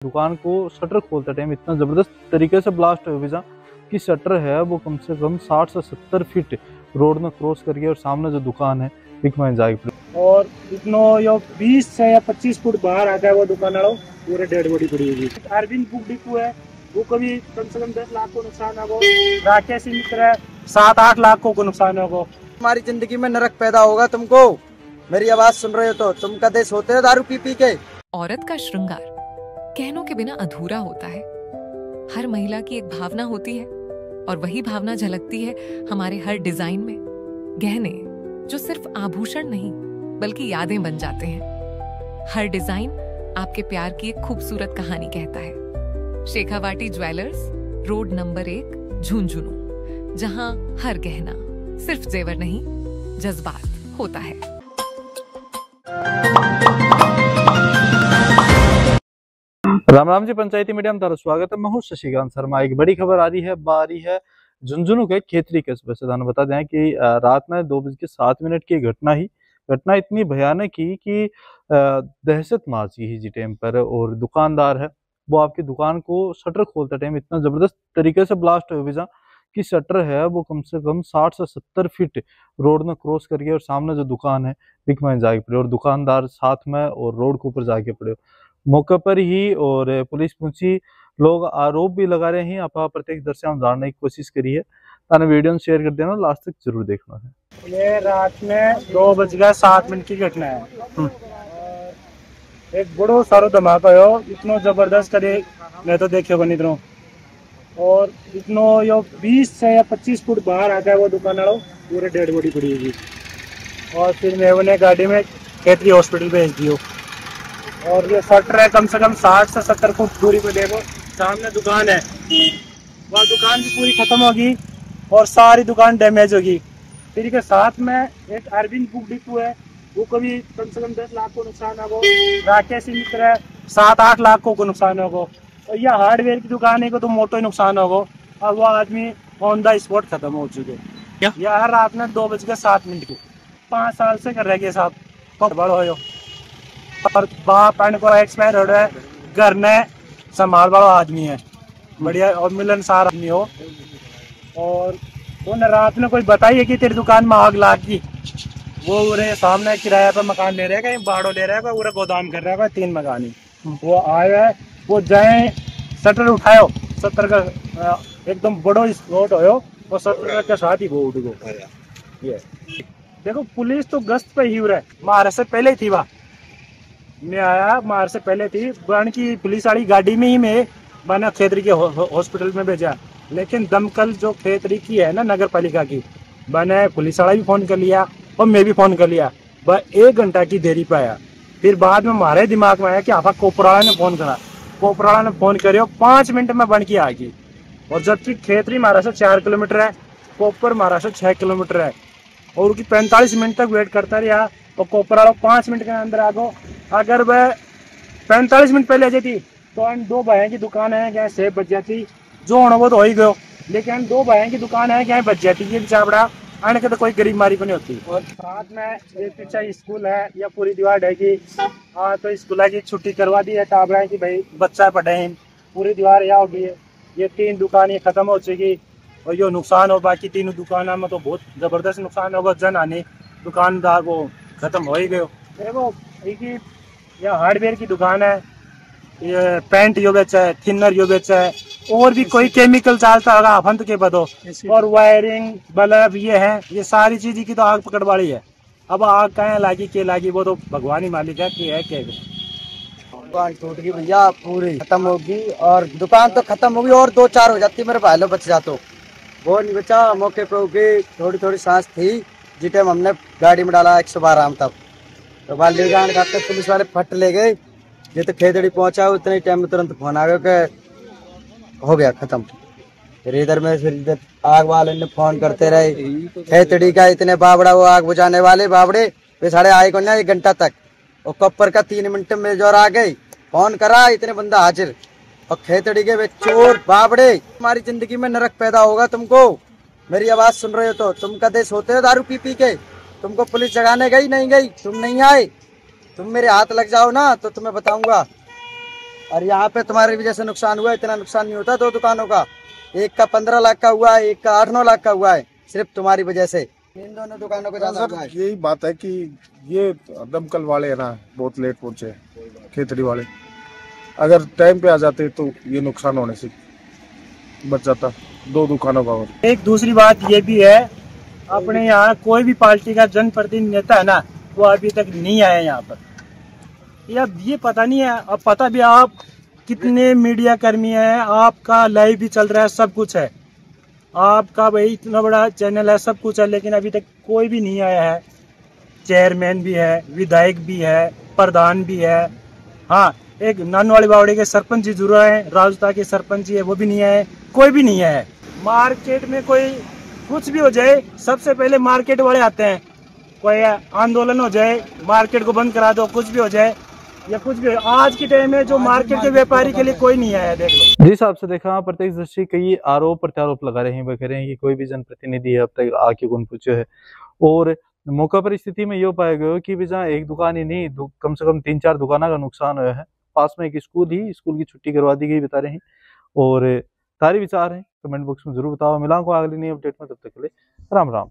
दुकान को शटर खोलते टाइम इतना जबरदस्त तरीके से ब्लास्ट हुआ भैया कि शटर है वो कम से कम 60 से 70 फीट रोड में क्रॉस करके और सामने जो दुकान है बिकवाइन जाएगी और इतनो यो 20 से या 25 फुट बाहर आता है वो दुकान वालों पूरे डेड बॉडी पड़ी हुई। अरविंद बुक डिपो है वो कभी कम से कम 10 लाख को नुकसान होगा, राकेश मित्र 7-8 लाख को नुकसान होगा। हमारी जिंदगी में नरक पैदा होगा तुमको। मेरी आवाज सुन रहे हो तो तुम का देश होते हो दारू पी पी के। औरत का श्रृंगार कहनों के बिना अधूरा होता है। हर महिला की एक भावना होती है और वही भावना झलकती है हमारे हर डिजाइन में। गहने जो सिर्फ आभूषण नहीं बल्कि यादें बन जाते हैं। हर डिजाइन आपके प्यार की एक खूबसूरत कहानी कहता है। Shekhawati jewellers, road number 1, Jhunjhunu, जहां हर गहना सिर्फ जेवर नहीं जज्बात होता है। राम राम जी, पंचायती मीडिया में तारा स्वागत है। मैं हूं शशिकांत शर्मा। एक बड़ी खबर आ रही है झुंझुनू के खेतरी कस्बे से। थाने बता दें कि रात में 2:07 की घटना इतनी भयानक की कि दहशत माची ही जी टाइम पर। और दुकानदार है वो आपकी दुकान को शटर खोलते टाइम इतना जबरदस्त तरीके से ब्लास्ट हुआ भैया कि शटर है वो कम से कम 60 से 70 फीट रोड में क्रॉस करके और सामने जो दुकान है बिकवाइन जाके पड़े और दुकानदार साथ में और रोड के ऊपर जाके पड़े। मौके पर ही और पुलिस पहुंची, लोग आरोप भी लगा रहे हैं। आप प्रत्येक दर्शक हम जानने की कोशिश करिए। ताने वीडियो शेयर कर देना, लास्ट तक जरूर देखना है। ये रात में 2:07 की घटना है। एक बड़ो सारो धमाका हो, इतनो जबरदस्त करे मैं तो देखे बनी इतनो। और इतनो यो 20 से या 25 फुट बाहर आता है वो दुकान वालों पूरे डेड बॉडी पड़ी हुई। और फिर मैं उन्हें गाड़ी में खेतरी हॉस्पिटल भेज दियो। और ये शटर है कम से कम 60 से 70 फुट दूरी पे। देखो सामने दुकान है, वह दुकान भी पूरी खत्म होगी और सारी दुकान डैमेज होगी। फिर इसके साथ में एक अरविंद बुक डिपो है वो कभी कम से कम 10 लाख को नुकसान होगा, राकेश मित्र 7-8 लाख को नुकसान होगा। और यह हार्डवेयर की दुकान है को तो मोटो ही नुकसान होगा। और वो आदमी ऑन द स्पॉट खत्म हो चुके। यह रात में 2:07 को 5 साल से कर रहे साहब बड़ो हो और बाप एंड को एक्सपायर हो रहा है। घर ने संभाल वाला आदमी है, बढ़िया और मिलनसार आदमी हो। और उन रात में कोई बताइए कि तेरी दुकान में आग लाग गई। वो उरे सामने किराया पे मकान ले रहे हैं, कहीं बाड़ो ले रहा है, पूरा गोदाम कर रहा है, 3 मकान ही। वो आया है, वो जाए शटर उठायो, 70 का एकदम बड़ो स्पॉट हो और 70 के साथ ही वो उठ गो। ये देखो पुलिस तो गश्त पे ही हो रहा है। मारे से पहले ही थी वहाँ मैं आया, मार से पहले थी बन की पुलिस वाली गाड़ी में ही मैं बना खेतरी के हॉस्पिटल में भेजा। लेकिन दमकल जो खेतरी की है ना नगर पालिका की, मैंने पुलिस वाला भी फोन कर लिया और मैं भी फोन कर लिया। बस 1 घंटा की देरी पे आया। फिर बाद में हमारे दिमाग में आया कि आपा कोपराला ने फोन करा। कोपराला ने फोन करियो 5 मिनट में बन के आ गई। और जबकि खेतरी मारा से 4 किलोमीटर है, कोपर मारा से 6 किलोमीटर है। और उसकी 45 मिनट तक वेट करता रहा और कोपराला 5 मिनट के अंदर आ गो। अगर वह 45 मिनट पहले आ जाती तो हम 2 भाइयों की दुकान है क्या सेब बच जाती, जो होना वो तो हो ही गयो। लेकिन 2 भाइयों की दुकान है क्या बच जाती, ये चावड़ा आने के तो कोई गरीब मारी को नहीं होती। और साथ में ये पीछे स्कूल है या पूरी दीवार ढहेगी। हाँ तो स्कूल की छुट्टी करवा दी है टाबरा की भाई बच्चा पढ़े हैं, पूरी दीवार यहाँ होगी। ये 3 दुकान ये खत्म हो चुकी और यो नुकसान हो। बाकी 3 दुकान में तो बहुत जबरदस्त नुकसान होगा। जन आने दुकानदार वो खत्म हो ही गयो। देखो यह हार्डवेयर की दुकान है, ये पेंट यो बेचा है, थिनर यो बेचा है, और भी कोई केमिकल चालता होगा अपन तो क्या पता। और वायरिंग बल्ब ये है, ये सारी चीज की तो आग पकड़ वाली है। अब आग कहाँ लागी के लागी वो तो भगवान ही मालिक है कि है क्या। दुकान टूट गई भैया, पूरी खत्म होगी। और दुकान तो खत्म होगी और 2-4 हो जाती, मेरे भाई लोग बच जाते। वो नहीं बचा, मौके पे होगी थोड़ी सांस थी जिस टाइम हमने गाड़ी में डाला 112 आम तब तो बाल ले जाने खाते पुलिस वाले फट ले गए। ये तो खेतड़ी पहुंचा उतने ही टाइम में तुरंत फोन आ गया कि हो गया खत्म। फिर इधर आग वाले ने फोन करते रहे खेतड़ी का, इतने बाबड़ा वो आग बुझाने वाले बाबड़े वे साढ़े आए को ना 1 घंटा तक। और कप्पर का 3 मिनट में जोर आ गई, फोन करा इतने बंदा हाजिर। और खेतड़ी के वे चोर बाबड़े। हमारी जिंदगी में नरक पैदा होगा तुमको। मेरी आवाज सुन रहे हो तो तुम का देश होते हो दारू पी पी के। तुमको पुलिस जगाने गई नहीं गई, तुम नहीं आए। तुम मेरे हाथ लग जाओ ना तो तुम्हें बताऊंगा। और यहाँ पे तुम्हारी वजह से नुकसान हुआ, इतना नुकसान नहीं होता 2 दुकानों का। एक का 15 लाख का हुआ है, एक का 8-9 लाख का हुआ है, सिर्फ तुम्हारी वजह से। इन दोनों दुकानों को ज्यादा हुआ है। यही बात है कि ये दमकल वाले है ना बहुत लेट पहुंचे, खेतड़ी वाले। अगर टाइम पे आ जाते तो ये नुकसान होने से बच जाता 2 दुकानों का। और एक दूसरी बात ये भी है, अपने यहाँ कोई भी पार्टी का जनप्रतिनिधि नेता है ना, वो अभी तक नहीं आया यहाँ पर। ये पता नहीं है, अब पता भी आप कितने मीडिया कर्मी हैं, आपका लाइव भी चल रहा है, सब कुछ है, आपका भाई इतना बड़ा चैनल है, सब कुछ है, लेकिन अभी तक कोई भी नहीं आया है। चेयरमैन भी है, विधायक भी है, प्रधान भी है। हाँ, एक नानवाड़ी बावड़ी के सरपंच जी जरूर है, राजता के सरपंच जी है, वो भी नहीं है, कोई भी नहीं है। मार्केट में कोई कुछ भी हो जाए, सबसे पहले मार्केट वाले आते हैं। कोई आंदोलन हो जाए, मार्केट को बंद करा दो, कुछ भी हो जाए या कुछ भी, आज के टाइम में जो मार्केट के व्यापारी के लिए कोई नहीं आया। देख लो जिस हिसाब से देखा प्रत्यक्ष दृष्टि कई आरोप प्रत्यारोप लगा रहे हैं, वह कह रहे हैं कि कोई भी जनप्रतिनिधि अब तक आके कौन पूछे है। और मौका पर स्थिति में ये पाया गया कि भी जहाँ एक दुकान ही नहीं, कम से कम 3-4 दुकानों का नुकसान हुआ है। पास में एक स्कूल की छुट्टी करवा दी गई बता रहे हैं। और तारी विचार है कमेंट बॉक्स में जरूर बताओ। मिला को अगली नई अपडेट में, तब तक के लिए राम राम।